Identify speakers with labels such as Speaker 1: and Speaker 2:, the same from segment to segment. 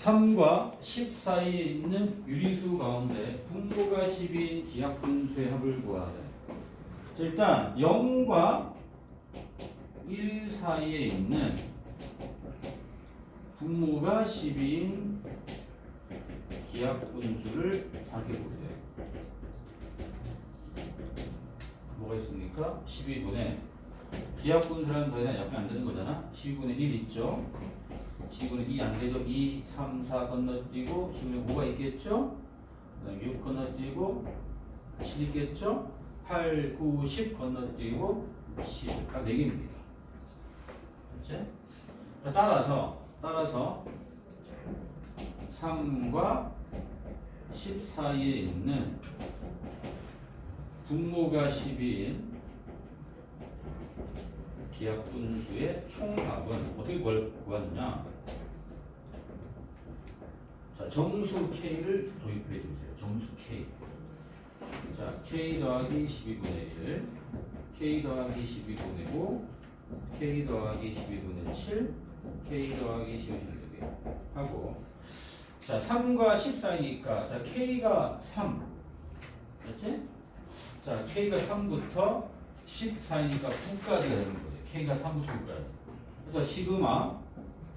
Speaker 1: 3과 10 사이에 있는 유리수 가운데 분모가 10인 기하분수의 합을 구하래. 자, 일단 0과 1 사이에 있는 분모가 10인 기하분수를 생각해보세요. 뭐가 있습니까? 12분의 기하분수라는 더 이상 약분 안 되는 거잖아. 12분의 1 있죠. 12분의 2 안 되죠. 2, 3, 4 건너뛰고 12분의 5가 있겠죠. 그 다음에 6 건너뛰고 7 있겠죠. 8, 9, 10 건너뛰고 10. 딱 4개입니다. 그렇지? 따라서 3과 10 사이에 있는 분모가 10인 기하분수의 총합은 어떻게 구하느냐? 자, 정수 K를 도입해 주세요. 정수 K. 자, K 더하기 12분의 1, K 더하기 12분의 5, K 더하기 12분의 7, K 더하기 12분의 6 하고, 자, 3과 10 사이니까 자, K가 3. 그렇지? 자, K가 3부터 10 사이니까 9까지가 되는 거죠. K가 3부터 9까지. 그래서 시그마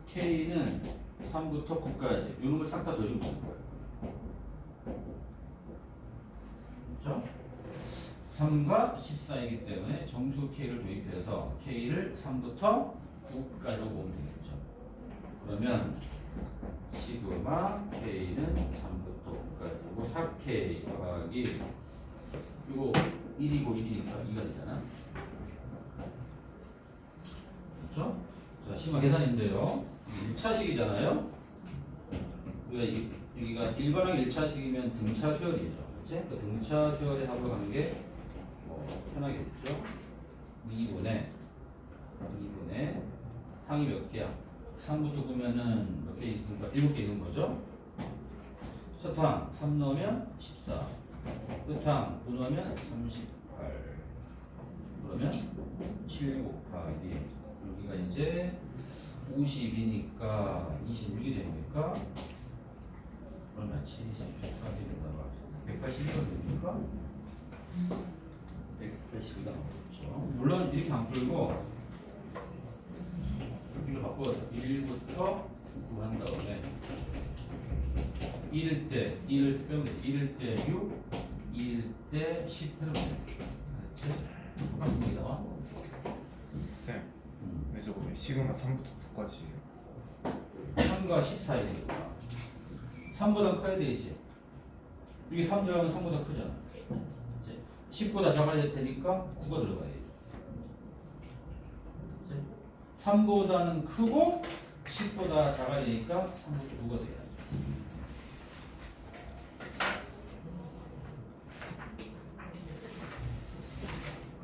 Speaker 1: K는 3부터 9까지. 이 놈을 싹 다 더해주면 되는 거예요. 그렇죠? 3과 10 사이기 때문에 정수 K를 도입해서 K를 3부터 9까지로 보면 되겠죠. 그러면 시그마 K는 3부터 9까지고 4K 더하기 이거 1이고 1이니까 2가 되잖아. 그렇죠? 자, 시그마 계산인데요. 1차식이잖아요. 우리가 여기가 일반항 1차식이면 등차 수열이죠. 그렇지? 그 등차 수열의 합을 가는 게 편하겠죠. 2분의 항이 몇 개야? 3부터 보면은 몇 개 있습니까? 7개 있는 거죠. 첫 항 3 넣으면 14. 끝항 9 넣으면 38. 그러면 7 곱하기 여기가 이제 50이니까 26이 됩니까? 얼마? 70, 140이 나와. 180이가 됩니까? 180이가 나오겠죠. 물론 이렇게 안 풀고 이걸 바꿔 1부터 구한 다음에 1일 때 1을 빼면 1일 때 6, 2일 때 10 빼면 그렇지? 똑같습니다.
Speaker 2: 쌤, 왜 저거 왜 시그마 3부터 9까지예요?
Speaker 1: 3과 10 사이니까 3보다 커야 되지. 이게 3 들어가면 3보다 크잖아. 10보다 작아야 될 테니까 9가 들어가야지. 3보다는 크고 10보다 작아야 되니까 3부터 9가 돼야죠.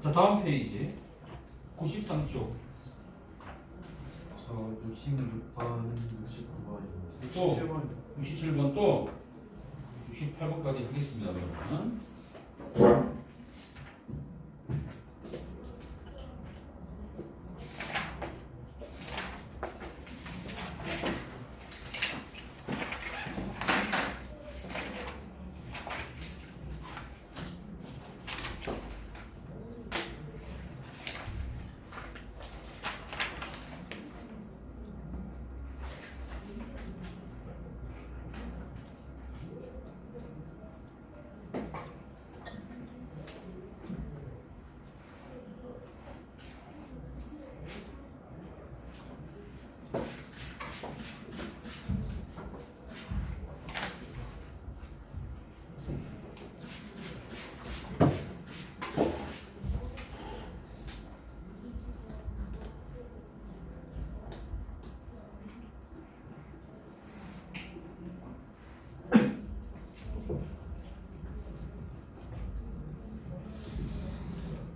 Speaker 1: 자, 다음 페이지 93쪽.
Speaker 3: 66번, 69번이요.
Speaker 1: 또 67번 또 68번까지 하겠습니다. 그러면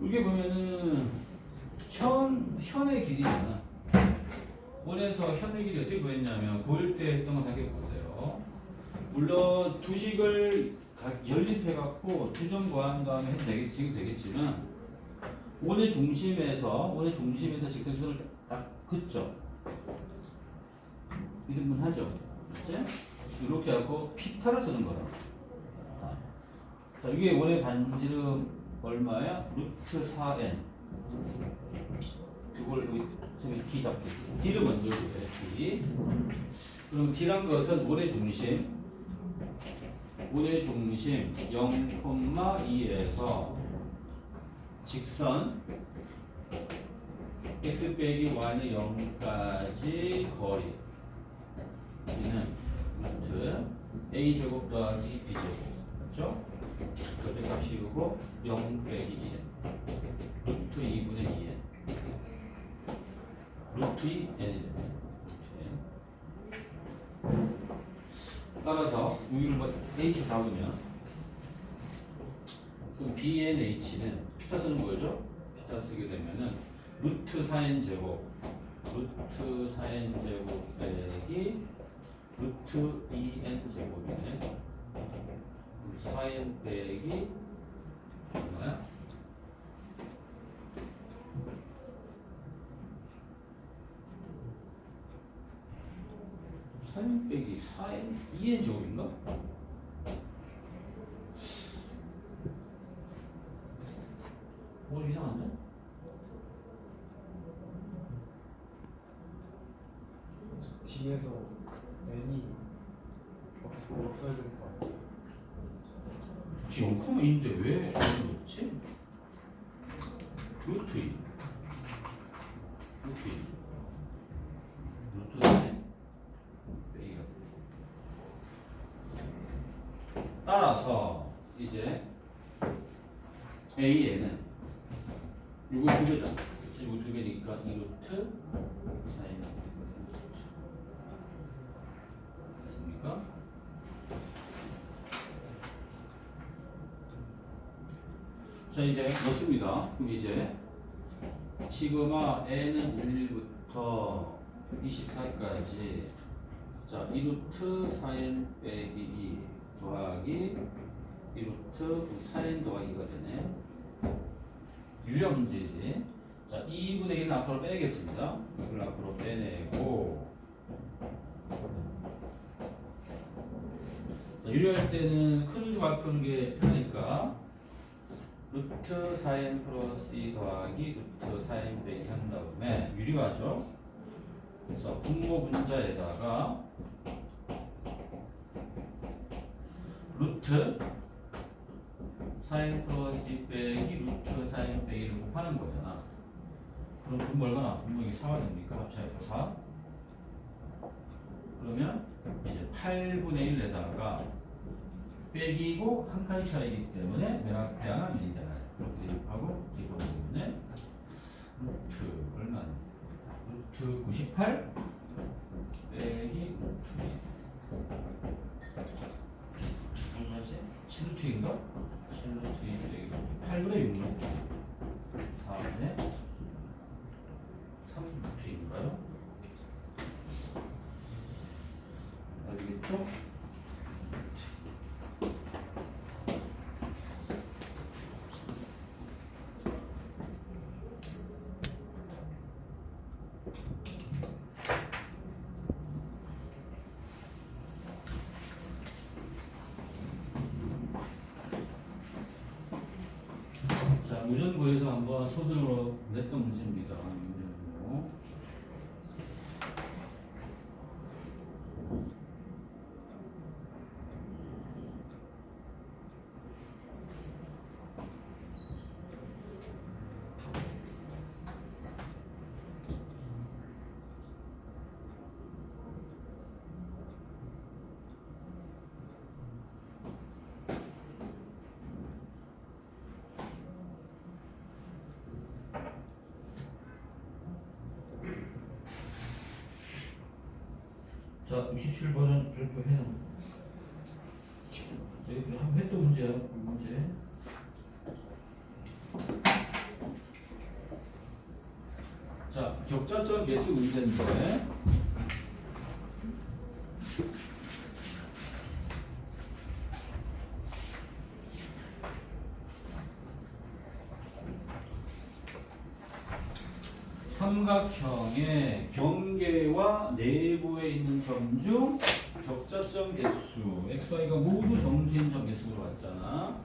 Speaker 1: 이게 보면은 현의 길이잖아. 원에서 현의 길이 어떻게 구했냐면 고1 때 했던 거 생각해 보세요. 물론 두식을 연립해 갖고 두점 구한 다음에 해도 되겠지만 원의 중심에서 직선선을 딱 긋죠. 이등분 하죠. 그치? 이렇게 하고 피타를 쓰는 거라. 자, 이게 원의 반지름 얼마야? 루트 4n. 이걸 여기 D 잡고 D를 먼저 줘요. D. 그럼 D란 것은 원의 중심 0,2에서 직선 x 빼기 y는 0까지 거리 여기는 루트 a 제곱 더하기 b 제곱 맞죠? 절대값 씌우고 0 빼기 1 루트 2분의 2n 루트 2n이래요. 따라서 여기를 뭐 h 잡으면 그럼 bnh는 피타 쓰는 거죠? 피타 쓰게 되면은 루트 4n 제곱 루트 4n 제곱 빼기 루트 2n 제곱이네. 4n 빼기 얼마야? 빼기 4n 2n 제곱인가? 뭐 이상한데?
Speaker 3: D에서 N이 없어야 되는 거 아니야?
Speaker 1: 지금 0,2인데 왜 그렇지? 루트 2 루트 2 루트 4n 빼기가 따라서 이제 AN은 이거 두 개잖아. 그치? 이거 두 개니까 2루트 4n 맞습니까? 자 이제 넣습니다. 그럼 이제 시그마 n은 1부터 24까지 자 2루트 4n 빼기 2 더하기 2루트 4n 더하기가 되네. 유리한 문제지. 자 2분의 1은 앞으로 빼겠습니다. 이걸 앞으로 빼내고 자, 유리할 때는 큰 수 앞에 게 편하니까 루트 4n 플러스 2 더하기 루트 4n 빼기 한 다음에 유리화죠. 그래서 분모 분자에다가 루트 4n 플러스 2 빼기 루트 4n 빼기를 곱하는 거잖아. 그럼 분모 얼마나? 분모이 4가 됩니까? 합차해서 4. 그러면 이제 8분의 1에다가 빼기고 한 칸 차이기 때문에 맨 앞에 하나 밀잖아요. 그렇게 하고 이거 때문에 루트 얼마나? 루트 98 빼기 루트 2 얼마지? 7루트인가? 7루트 2 빼기 8분의 6루트 4분의 3루트인가요? 알겠죠? 자, 무전고에서 한번 소수로 냈던 문제입니다. 무전고. 자, 67번은 발표해놓은 저희 한번 했던 문제야, 이 문제. 자, 격자점 개수 문제인데 삼각형의 경계와 내부에 있는 점 중 격자점 개수 xy가 모두 정수인 점 개수로 왔잖아.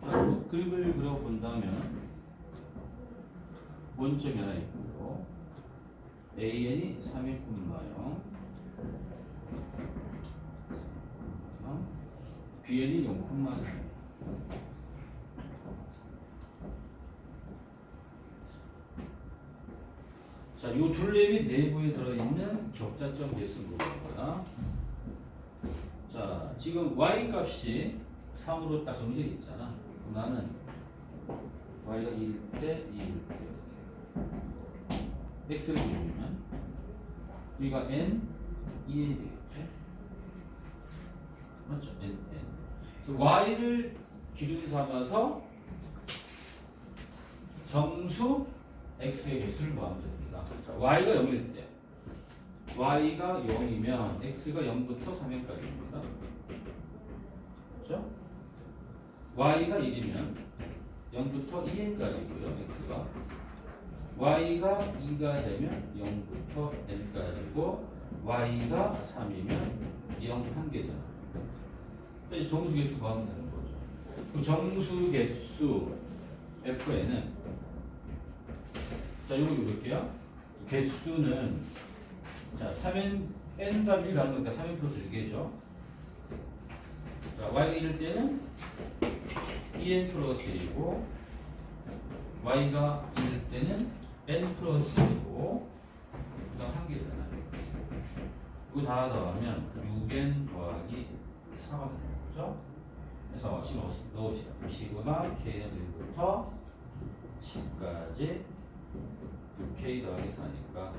Speaker 1: 자, 그 그림을 그려본다면 원점이 하나 있고 an이 3일,0 bn이 0,3. 자, 요 둘레 및 내부에 들어있는 격자점 개수를 보는 거야. 자, 지금 y 값이 3으로 딱 정해져 있잖아. 그럼 나는 y가 1일 때, 2일 때 이렇게 x를 보여주면 우리가 n, 2n이 되겠죠? 맞죠? n. 그래서 y를 기준 삼아서 정수 x의 개수를 구하면 됩니다. 자, y가 0일 때 y가 0이면 x가 0부터 3n까지입니다. 그렇죠? y가 1이면 0부터 2n까지고요. x가 y가 2가 되면 0부터 n까지고 y가 3이면 0 한 개잖아. 정수 개수 구하면 되는 거죠. 그 정수 개수 fn은 자, 이거 볼게요. 개수는 자, 3n n 값 1 가는 거니까 3n 플러스 1개죠. 자, y가 1일 때는 2n 플러스 1이고 y가 1일 때는 n 플러스 1이고 그다음 한 개잖아요. 이거 다 더하면 6n 더하기 4가 되는 거죠. 그래서 지금 넣읍시다. 시그마 k는 1부터 10까지 6k 더하기 4니까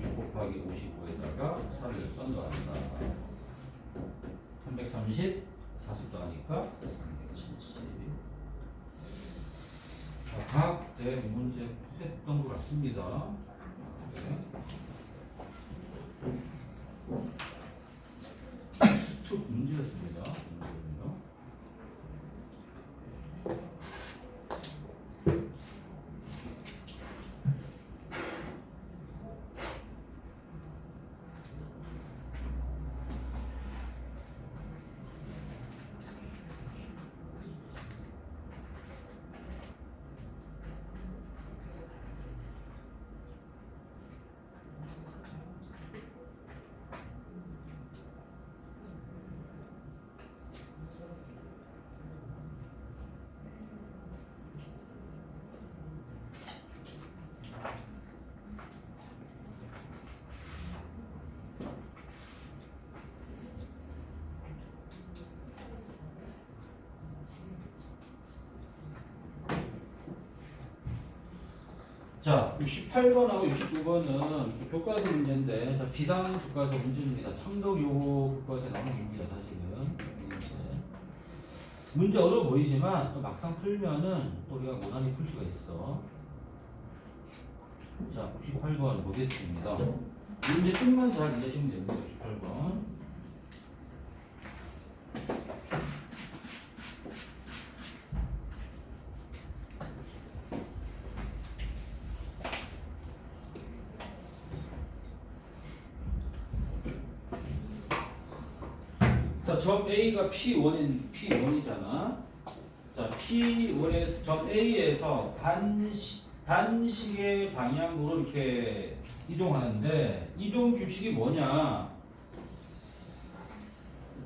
Speaker 1: 6 곱하기 55에다가 4를 썬더한다. 330, 40 더하니까 370. 과학대 문제 했던 것 같습니다. 네. 수특 문제였습니다. 자, 68번하고 69번은 교과서 문제인데, 자, 비상 교과서 문제입니다. 첨독 요거 교과서에 나오는 문제야, 사실은. 문제 어려워 보이지만, 또 막상 풀면은 또 우리가 고난히 풀 수가 있어. 자, 68번 보겠습니다. 문제 끝만 잘 이해하시면 됩니다, 68번. 자, 점 A가 P1이잖아. 자, P1에서 점 A에서 반식의 방향으로 이렇게 이동하는데 이동 규칙이 뭐냐?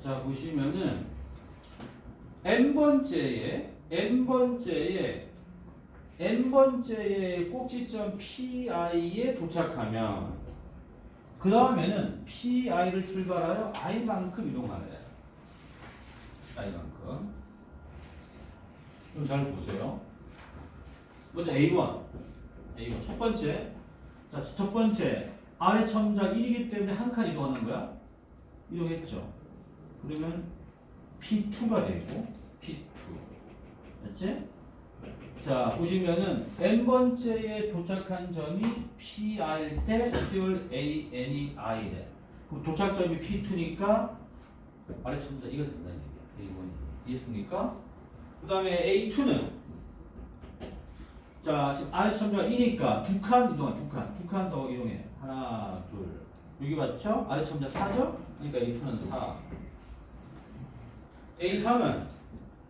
Speaker 1: 자, 보시면은 n번째의 꼭지점 Pi에 도착하면 그 다음에는 Pi를 출발하여 i만큼 이동하래. i만큼. 좀 잘 보세요. 먼저 A1 첫 번째. 자, 첫 번째 아래 첨자 1이기 때문에 한 칸 이동하는 거야. 이동했죠. 그러면 P2가 되고 P2. 됐지? 자, 보시면은 n번째에 도착한 점이 P일 때 수열 AN이 I래. 그럼 도착점이 P2니까 아래 첨자 2가 된다는 얘기야. A1 이해했습니까? 그 다음에 A2는 자, 지금 아래 첨자가 2니까 두 칸 이동한 두 칸 더 이동해. 하나, 둘, 여기 맞죠? 아래 첨자 4죠? 그러니까 A2는 4. A3은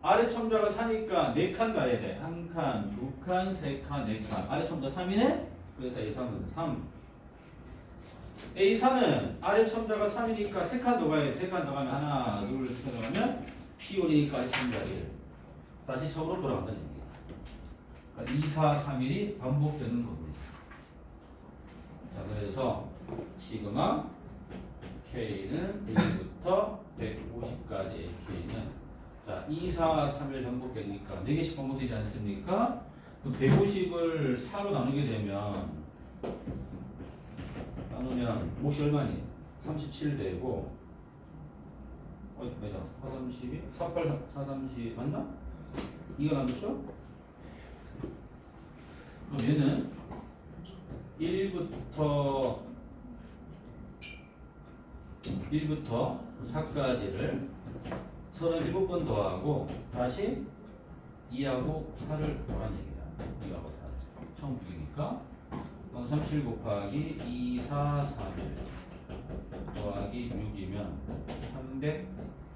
Speaker 1: 아래 첨자가 4니까 4칸 가야 돼. 1칸, 2칸, 3칸, 4칸. 아래 첨자 3이네? 그래서 A3은 3. A4는 아래 첨자가 3이니까 3칸 더 가야 돼. 3칸 더 가면 하나, 둘, 3칸 더 가면 P1이니까 아래 첨자 1. 다시 처음으로 돌아간다는 얘기야. 그러니까 2, 4, 3, 1이 반복되는 겁니다. 자, 그래서 시그마 K는 1부터 150까지의 K는 자, 2, 4, 3을 반복되니까 4개씩 반복되지 않습니까? 그 150을 4로 나누게 되면 몫이 얼마니? 37 되고 맞아. 432? 48, 430 맞나? 이거 남았죠? 그럼 얘는 1부터 4까지를 37번 더하고 다시 2하고 4를 더한 얘기다. 2하고 4. 처음 부기니까 37 곱하기 2, 4, 3일 더하기 6이면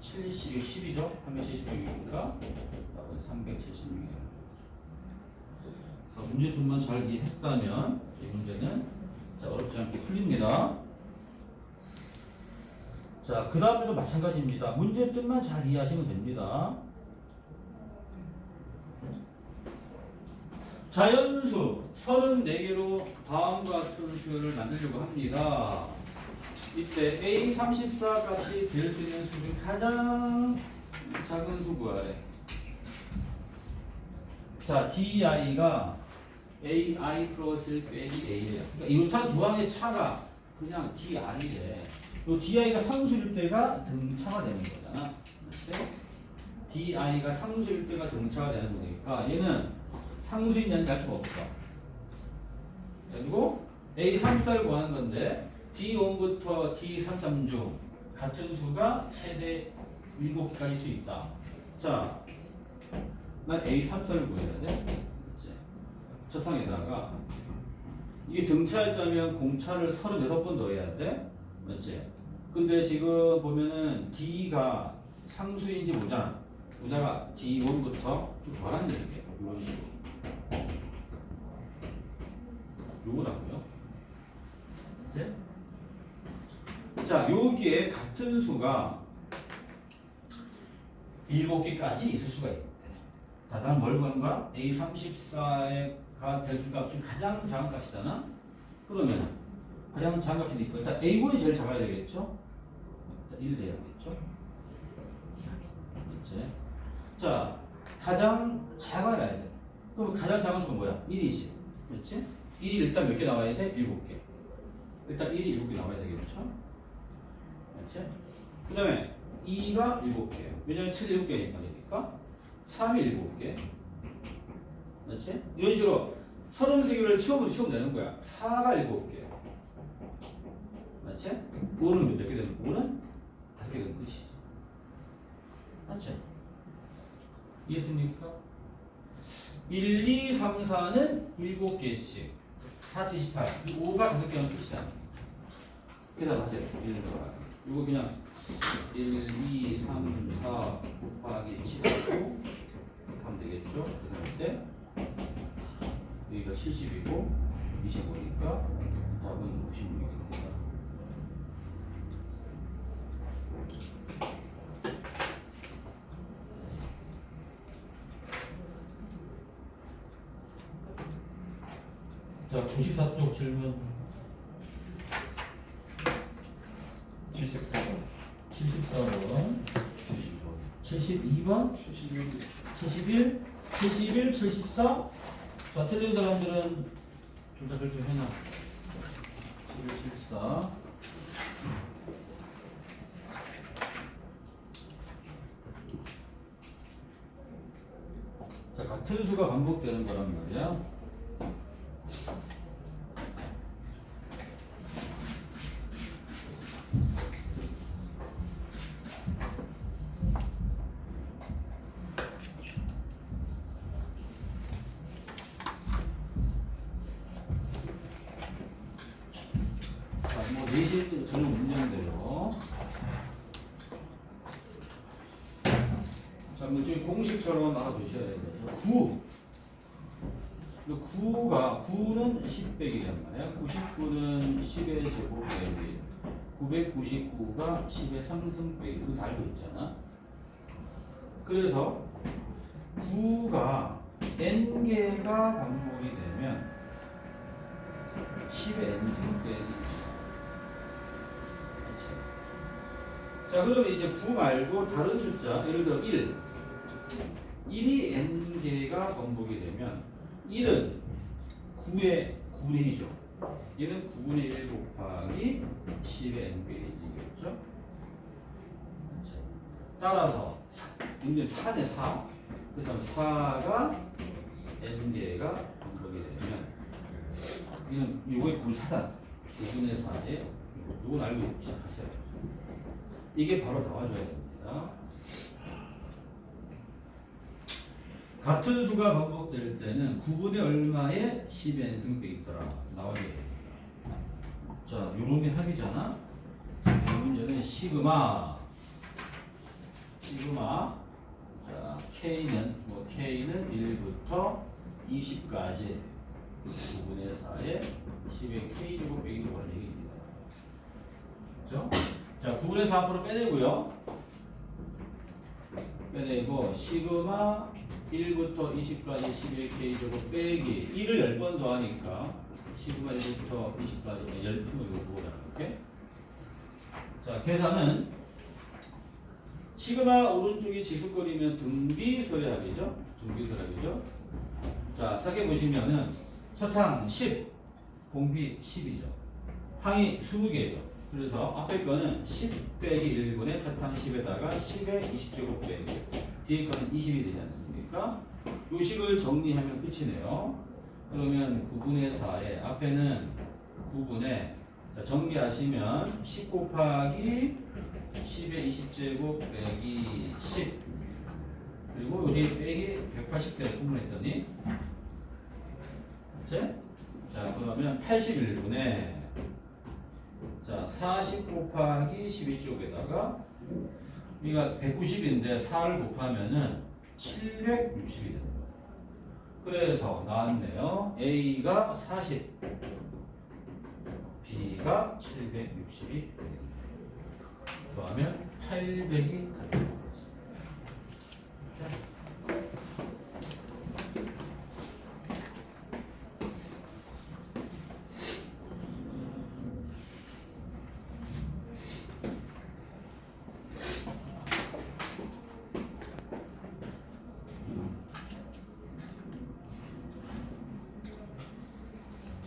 Speaker 1: 370, 10이죠? 376이니까 376이에요. 그래서 문제점만 잘 이해했다면 이 문제는 자, 어렵지 않게 풀립니다. 자, 그 다음에도 마찬가지입니다. 문제 뜻만 잘 이해하시면 됩니다. 자연수 34개로 다음과 같은 수를 만들려고 합니다. 이때 A34 값이 될 수 있는 수 중 가장 작은 수 구하래. 자, DI가 AI 플러스 1 빼기 A래요. 그러니까 이 요타 두 항의 차가 그냥 DI래. 요 DI가 상수일 때가 등차가 되는 거잖아. 맞지? DI가 상수일 때가 등차가 되는 거니까 얘는 상수인지 알 수가 없어. 그리고 A34를 구하는 건데 D1부터 D33 중 같은 수가 최대 7개가 있을 수 있다. 자, 난 A34를 구해야 돼. 맞지? 첫 항에다가 이게 등차였다면 공차를 36번 더해야 돼. 맞지? 근데 지금 보면은 D가 상수인지 모자라. 모자가 D1부터 쭉 더하는 얘기예요. 이런 식으로. 요거라고요. 네? 자, 여기에 같은 수가 7개까지 있을 수가 있대. 다만 뭘 구하는 거야? A34가 될 수가 중 가장 작은 값이잖아? 그러면 가장 작은 값이니까 일단 A1이 제일 작아야 되겠죠? 1 돼야겠죠? 맞지? 자, 가장 작아야 돼. 그럼 가장 작은 수가 뭐야? 1이지. 그렇지? 1이 일단 몇 개 나와야 돼? 7개. 일단 1이 7개 나와야 되겠죠? 맞지? 그 다음에 2가 7개. 왜냐면 7이 7개니까. 3이 7개. 맞지? 이런 식으로 33개를 치우면 되는 거야. 4가 7개. 맞지? 5는 몇 개 되는 거야? 5는 5개 되는 끝이지. 맞지? 이해했습니까? 1, 2, 3, 4는 7개씩 4, 78 5가 5개는 끝이잖아. 계산하세요. 1, 이거 그냥 1, 2, 3, 4 곱하기 7하고 하면 되겠죠? 계산할 때 여기가 70이고 25니까 답은 96이 됩니다. 자, 94쪽 질문
Speaker 2: 74번
Speaker 1: 74번 72번 71 71 74 자, 틀린 사람들은 둘 다 결정해놔. 71 74 자, 같은 수가 반복되는 거란 말이야. 그러면 저기 공식처럼 알아두셔야 돼요. 9. 9는 10 빼기란 말이야. 99는 10의 제곱 빼기 999가 10의 3승 빼기 이거 다 알고 있잖아. 그래서 9가 n개가 반복이 되면 10의 n승 빼기. 그렇지. 자, 그러면 이제 9 말고 다른 숫자, 예를 들어 1. 1이 n개가 반복이 되면 1은 9의 9분의 1이죠. 얘는 9분의 1 곱하기 10의 n 빼기 1이겠죠. 따라서 이제 4네 4. 그 다음 4가 n개가 반복이 되면 이는 요거의 9를 4다. 9분의 4에 요건 알고 시작하세요. 이게 바로 나와줘야 됩니다. 같은 수가 반복될 때는 9분의 얼마의 10의 n승 빼기 있더라. 나와야 돼. 자, 요놈이 합이잖아. 이 문제는 시그마. 자, K는 1부터 20까지 9분의 4에 10의 K제곱 빼기 5라는 얘기입니다. 그렇죠? 자, 9분의 4 앞으로 빼내고요. 빼내고 시그마 1부터 20까지 10의 K제곱 빼기 1을 10번 더하니까 시그마 1부터 20까지 10푼을 요구하라. 이렇게. 자, 계산은 시그마 오른쪽이 지수거리면 등비소리합이죠. 등비소리합이죠. 자, 사게 보시면은 첫항 10, 공비 10이죠. 항이 20개죠. 그래서 앞에 거는 10 빼기 1분의 첫항 10에다가 10의 20제곱 빼기 뒤에 거는 20이 되지 않습니까? 요 식을 정리하면 끝이네요. 그러면 9분의 4에 앞에는 9분의 자, 정리하시면 10 곱하기 10의 20제곱 빼기 10 그리고 여기 빼기 180대를 구분했더니 그치? 자, 그러면 81분의 자, 40 곱하기 12쪽에다가 우리가 190인데 4를 곱하면은 760이 되는 거예요. 그래서 나왔네요. A가 40, B가 760이 되는 거예요. 더하면 800이 되는 거죠.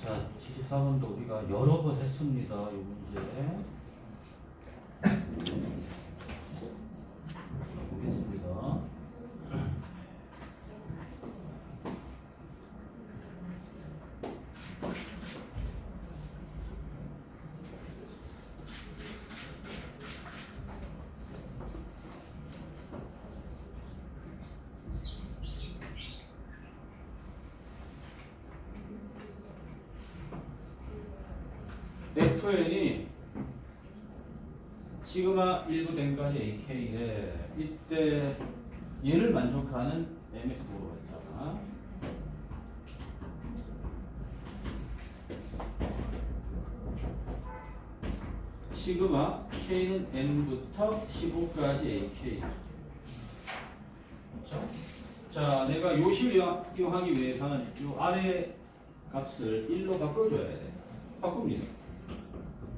Speaker 1: 자, 74번도 우리가 여러 번 했습니다. 이 문제. 보겠습니다. FN이 시그마 1부 댕까지 AK에 이때 얘를 만족하는 MX 도로가 있잖아. 시그마 K는 N부터 15까지 AK. 그렇죠? 자, 내가 요 식을 이용하기 위해서는 요 아래 값을 1로 바꿔줘야 돼. 바꿉니다.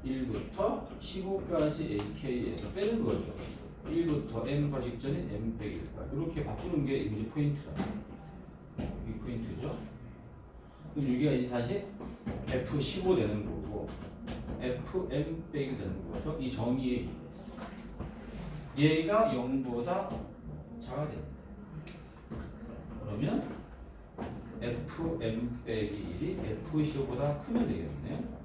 Speaker 1: 1부터 15까지 AK에서 빼는 거죠. 1부터 N과 직전인 M 빼기 1까지 이렇게 바꾸는 게 이제 포인트라. 이 포인트죠. 그럼 여기가 이제 다시 F15 되는 거고 FM 빼기 되는 거죠. 이 정의에 의해서 얘가 0보다 작아야 됩니다. 그러면 FM 빼기 1이 F15보다 크면 되겠네요.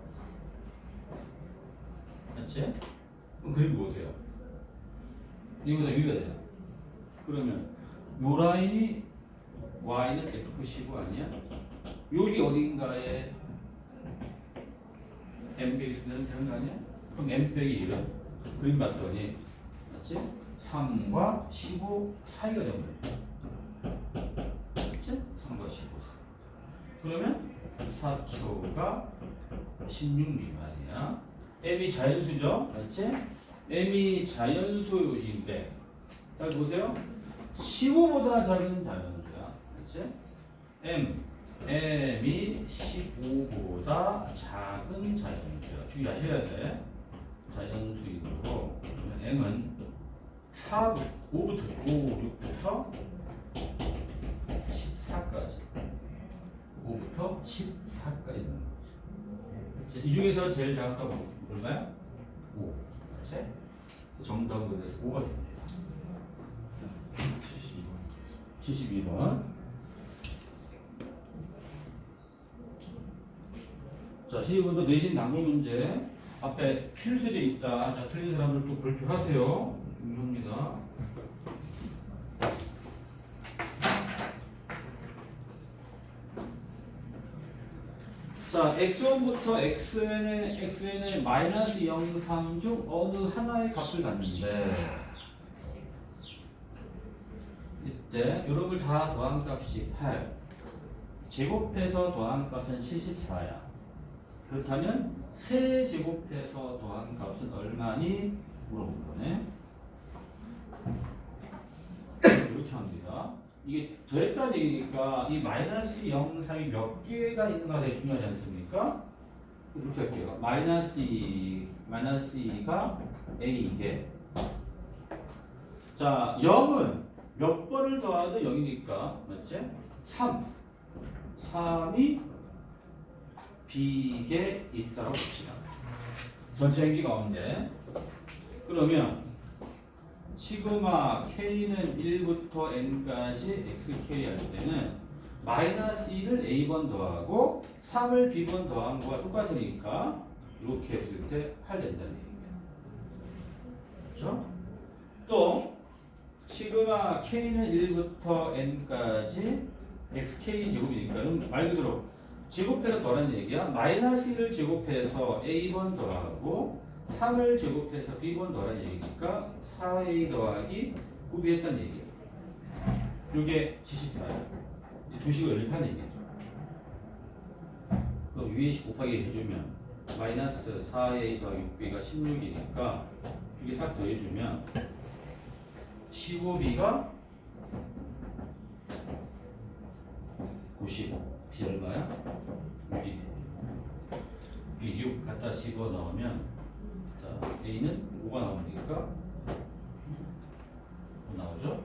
Speaker 1: 맞지? 그리고 보세요. 이거보다 위가 돼요. 그러면 요 라인이 Y는 F15 아니야? 여기 어딘가에 M 빼기 쓰면 되는 거 아니야? 그럼 M 빼기 1은 그림 봤더니 맞지? 3과 15 사이가 되는 거예요. 그렇지? 3과 15 사이. 그러면 4초가 16 미만이야. m이 자연수죠? 맞지? m이 자연수인데 잘 보세요. 15보다 작은 자연수야. 그렇지? m이 15보다 작은 자연수야. 주의하셔야 돼. 자연수이므로 그러면 m은 5부터 6부터 14까지 5부터 14까지 있는 거지. 이 중에서 제일 작다고 얼마야? 5. 그렇지? 정답은 그래서 5가 됩니다. 72번. 자, 시험도 내신 난구 문제 앞에 필수돼 있다. 자, 틀린 사람들 또 발표하세요. 중요합니다. 자, x1부터 xn의 마이너스 0, 3 중 어느 하나의 값을 갖는데 이때 요놈을 다 더한 값이 8 제곱해서 더한 값은 74야. 그렇다면 세 제곱해서 더한 값은 얼마니? 물어본 거네. 이렇게 합니다. 이게 더했다는 얘기니까 이 마이너스 0, 3이 몇 개가 있는가 되게 중요하지 않습니까? 이렇게 할게요. 마이너스 2가 A개. 자, 0은 몇 번을 더하도 0이니까 맞지? 3이 B개 있다라고 봅시다. 전체 행기 가운데. 그러면 시그마 K는 1부터 N까지 XK 할 때는 마이너스 1을 A번 더하고 3을 B번 더한 거와 똑같으니까 이렇게 했을 때 8 된다는 얘기예요. 그렇죠? 또 시그마 K는 1부터 N까지 XK 제곱이니까 말 그대로 제곱해서 더라는 얘기야. 마이너스 1을 제곱해서 A번 더하고 3을 제곱해서 B번 더라는 얘기니까 4A 더하기 9B 했다는 얘기예요. 이게 74예요. 두 식을 연립하는 얘기죠. 그럼 위에 식 곱하기 해주면 마이너스 4A 더하기 6B가 16이니까 두 개 싹 더해주면 15B가 95. B 얼마야? 6이 되죠. B 6 갖다 집어넣으면 자, A는 5가 나오니까 5 나오죠?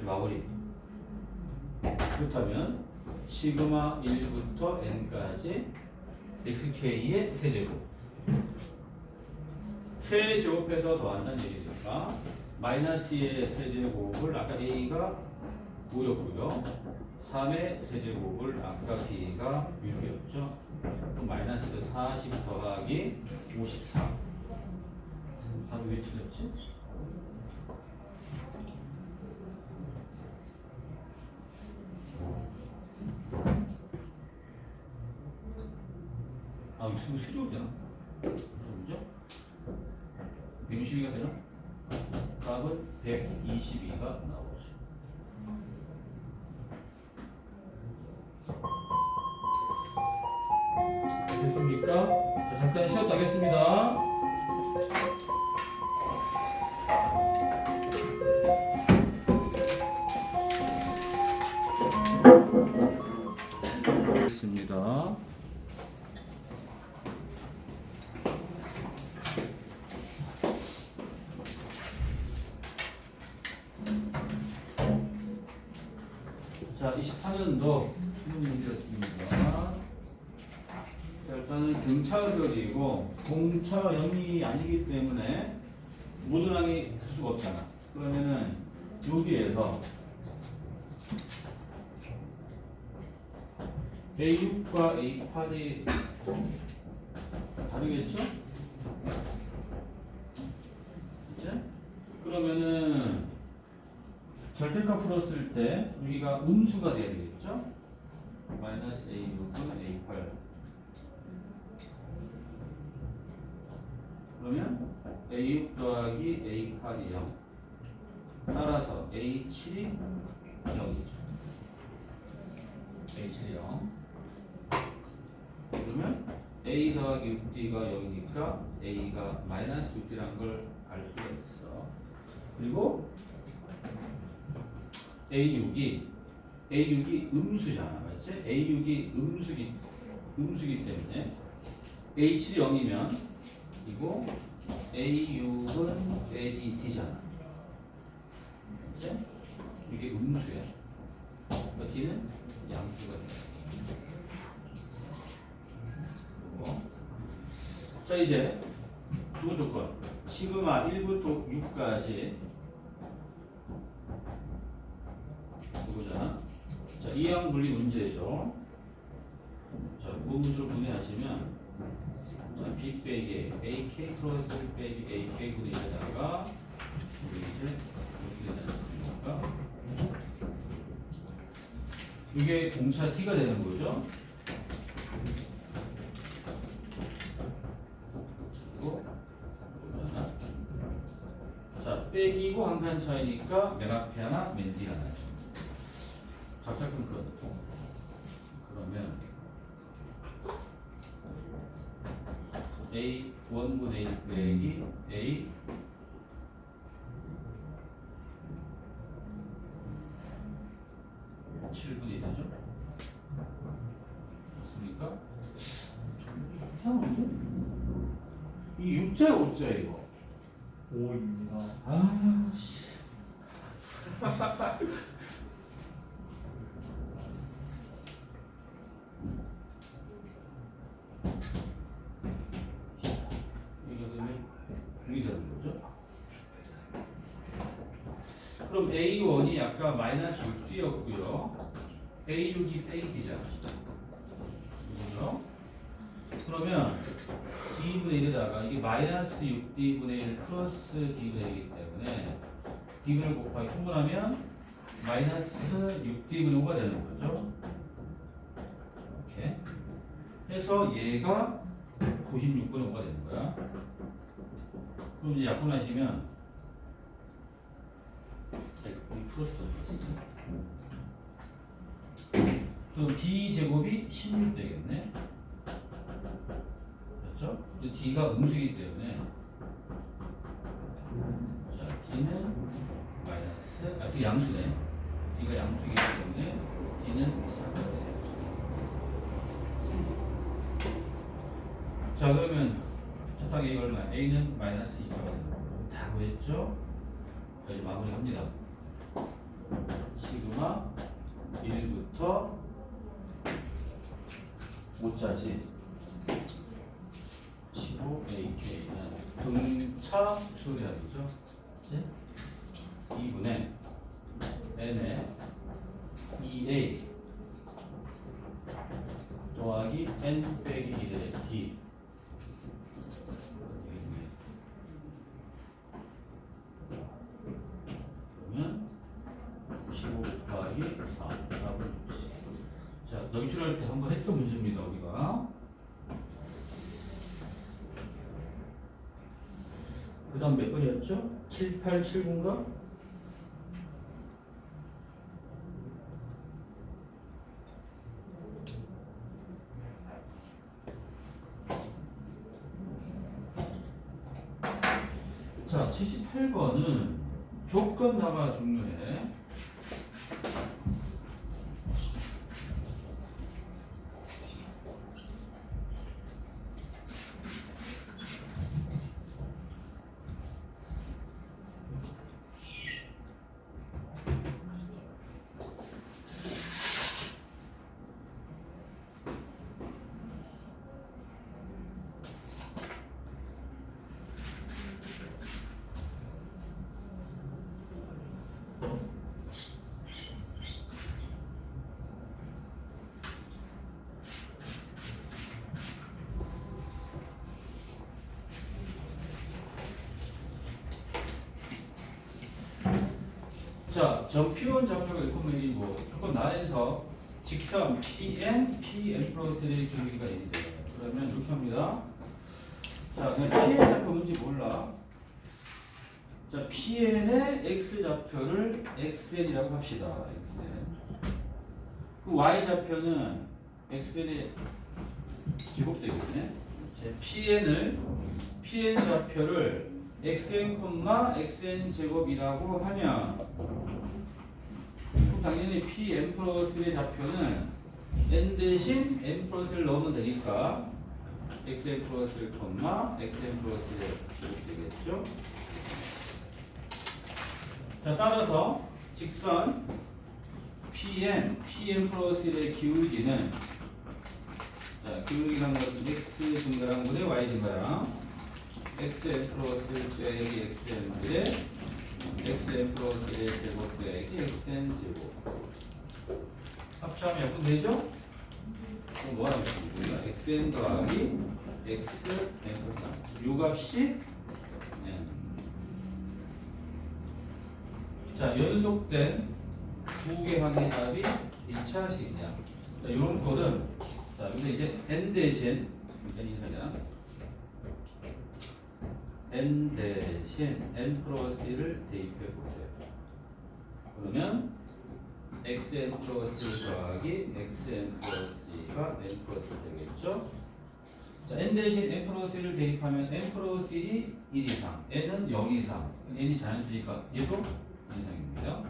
Speaker 1: 마무리. 그렇다면 시그마 1부터 n까지 xk의 세제곱. 세제곱해서 더한다는 얘기니까 마이너스의 세제곱을 아까 a가 5였고요. 3의 세제곱을 아까 b가 6이었죠. 그럼 마이너스 40 더하기 54. 답이 왜 틀렸지? 아, 이거 세제곱 되나? 그죠? 162가 되나? 답은 122가 나오죠. 됐습니까? 자, 잠깐 쉬었다 하겠습니다. 됐습니다. 자, 24년도 시험 문제였습니다. 자, 일단은 등차설이고 공차형이 아니기 때문에 모든 항이 할 수가 없잖아. 그러면은 여기에서 A6과 A8이 다르겠죠? 그치? 그러면은 절대값 풀었을 때 여기가 음수가 돼야 되겠죠? 마이너스 A6은 A8 그러면 A6 더하기 A8이 0 따라서 A7이 0이죠. A7이 0. 그러면 A 더하기 6D가 0이니까 A가 마이너스 6D라는 걸 알 수가 있어. 그리고 A6이 음수잖아, 맞지? A6이 음수기 때문에 A7이 0이면 이거 A6은 AD잖아, 맞지? 이게 음수야. 그러니까 D는 양수가 돼. 그리고 자 이제 두 번째 조건 시그마 1부터 6까지 그거잖아. 자, 이항 분리 문제죠. 자, 분수를 분해하시면 자, B 빼기 AK 플러스 빼기 AK 분해에다가 이제 이렇게 되니까 이게 공차 T가 되는 거죠. 자, 빼기고 한 칸 차이니까 맨 앞에 하나, 맨 뒤에 하나. 작작품 끝. 그러면 A 1분의 1 빼기 A 7분의 1이죠? 맞습니까? 이상한데? 이 6자야 5자야 이거?
Speaker 3: 5입니다.
Speaker 1: 아 씨. 이게 그러면 6이 되는 거죠? 그럼 A1이 아까 마이너스 6D였고요. A6이 D잖아. 그죠? 그러면 D분의 1에다가 이게 마이너스 6D분의 1 플러스 D분의 1이기 때문에 D분의 1 곱하기 통분하면 마이너스 6D분의 5가 되는 거죠. 이렇게 해서 얘가 96분의 5가 되는 거야. 그럼 이제 약분하시면 이 플러스 들어갔어. 그럼 D 제곱이 16 되겠네. 그렇죠? D가 음수이기 때문에 자 D는 마이너스 D 양수네. D가 양수이기 때문에 D는 4가 돼요. 자 그러면 첫 단계 이거 얼마? A는 마이너스 2가 되는 거고 다 구했죠? 자 이제 마무리합니다. 시그마 1부터 5자지 15AK는 등차 수리하죠. 네? 2분의 N의 2A 더하기 N 빼기 1의 D 그러면 15 곱하기 4 답은 60. 자, 너기출할 때 한번 했던 문제입니다. 우리가 그 다음 몇 번이었죠? 7, 8, 7, 9인가? 자, 78번은 조건나가 중요해. 자, 점 P1 좌표가 1,1이고 조건 나에서 직선 PN, PN 플러스 1의 길이가 1이 돼요. 그러면 이렇게 합니다. 자, 그냥 PN 좌표 뭔지 몰라. 자, Pn의 x 좌표를 xn이라고 합시다. xn. 그 y 좌표는 xn의 제곱 되겠네. Pn 좌표를 xn, xn 제곱이라고 하면 그럼 당연히 Pn 플러스의 좌표는 n 대신 n 플러스를 넣으면 되니까 xn 플러스 1, xn 플러스 1 되겠죠? 자, 따라서 직선 pn 플러스 1의 기울기는 자, 기울기란 것은 x 증가랑 분의 y 증가랑 xn 플러스 1 빼기 xn 분의 xn 플러스 1의 제곱 빼기 xn 제곱 합쳐하면 약분 되죠? 그럼 뭐 하면 우리가 xn 더하기 xn 플러스 요 값이 자, 연속된 두 개 항의 답이 1차식이냐. 자, 이런 거는 자, 근데 이제 n 대신 n 대신 n 플러스 1을 대입해 보세요. 그러면 xn 플러스 1 더하기 xn 플러스 2가 n 플러스 1 되겠죠? 자, n 대신 n 플러스 1을 대입하면 n 플러스 1이 1 이상, n은 0 이상. n이 자연수니까 얘도 0 이상입니다.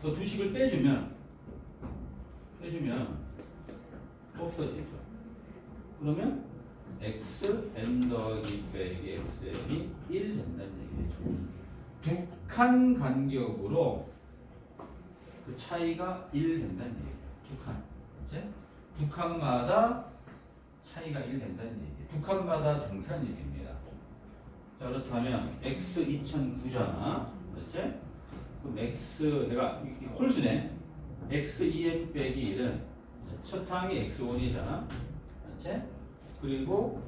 Speaker 1: 그 두 식을 빼주면 없어지죠. 그러면 xn 더하기 빼기 xn이 1 된다는 얘기죠. 북한 간격으로 그 차이가 1 된다는 얘기예요. 북한. 이제 북한마다 차이가 1 된다는 얘기예요. 북한마다 등산 얘기입니다. 자, 그렇다면 x 2009잖아. 그렇지? 그럼 x 내가 홀수네. x 2n 빼기 1은 첫 항이 x1이잖아. 그렇지? 그리고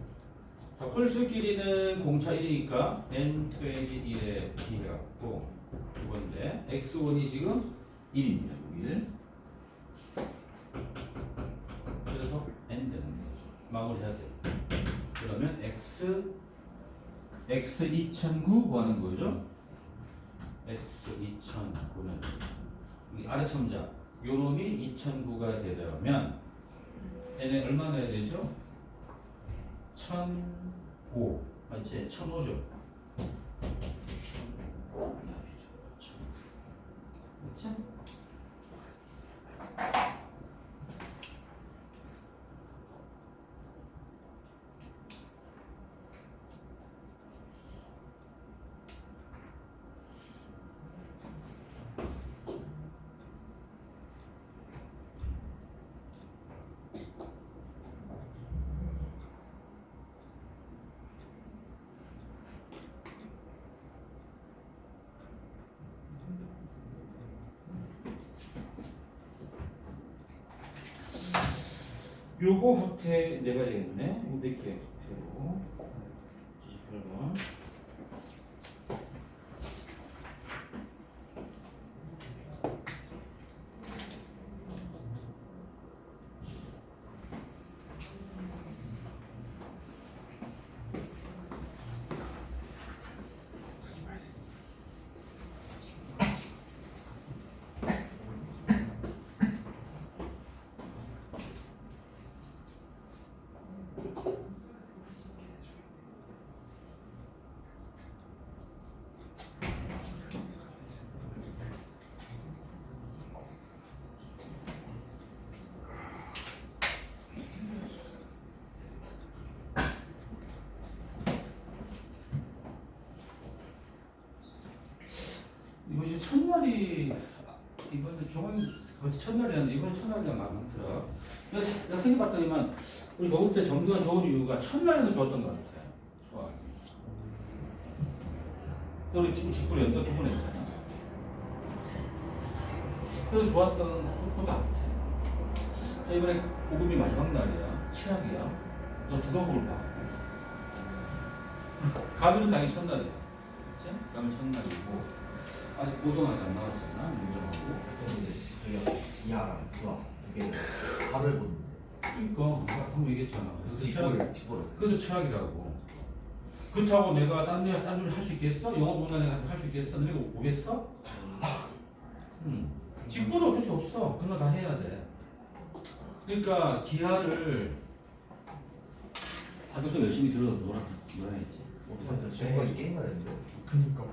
Speaker 1: 자, 홀수끼리는 공차 1이니까 n 빼기 1에 b 해갖고 두 번째 x1이 지금 1입니다. 1. 그래서 n 되는 거죠. 마무리하세요. 그러면 x 2009 구하는 거죠. x 2009는 이 아래 첨자 요놈이 2009가 되려면 n에 얼마 넣어야 되죠? 1005 맞지? 1005죠. 1005 답이죠. 맞지? 요거 확대 내가 되겠네. 이거 몇 개? 확대로 78번. 이번 이제 첫날이 이번에 중원 그것도 첫날이었는데 이번에 첫날이가 많더라. 내가 생각봤더니만 우리 저번 때 정규가 좋은 이유가 첫날에도 좋았던 것 같아요. 수학이. 우리 지금 19년 또 두 번 했잖아. 그래서 좋았던 것 같아. 자, 이번에 고급이 마지막 날이야. 최악이야. 너 누가 그걸 봐? 가비는 당연히 첫날이야. 그치? 가비 첫날이고 아직 고등학교 안 나왔잖아. 문제하고.
Speaker 3: 저희가 기하랑 수학 두 개를 하루에 보는데
Speaker 1: 그러니까 방금 얘기했잖아.
Speaker 3: 집보를
Speaker 1: 그래서 최악이라고. 그렇다고 내가 딴 일 할 수 있겠어? 영어 보나 내가 할 수 있겠어? 너네가 오겠어? 직분은 어쩔 수 없어. 그런 거 다 해야 돼. 그러니까 기하를 학교에서 열심히 놀아야지.
Speaker 3: 지금까지 게임만 했는데.
Speaker 2: 그니까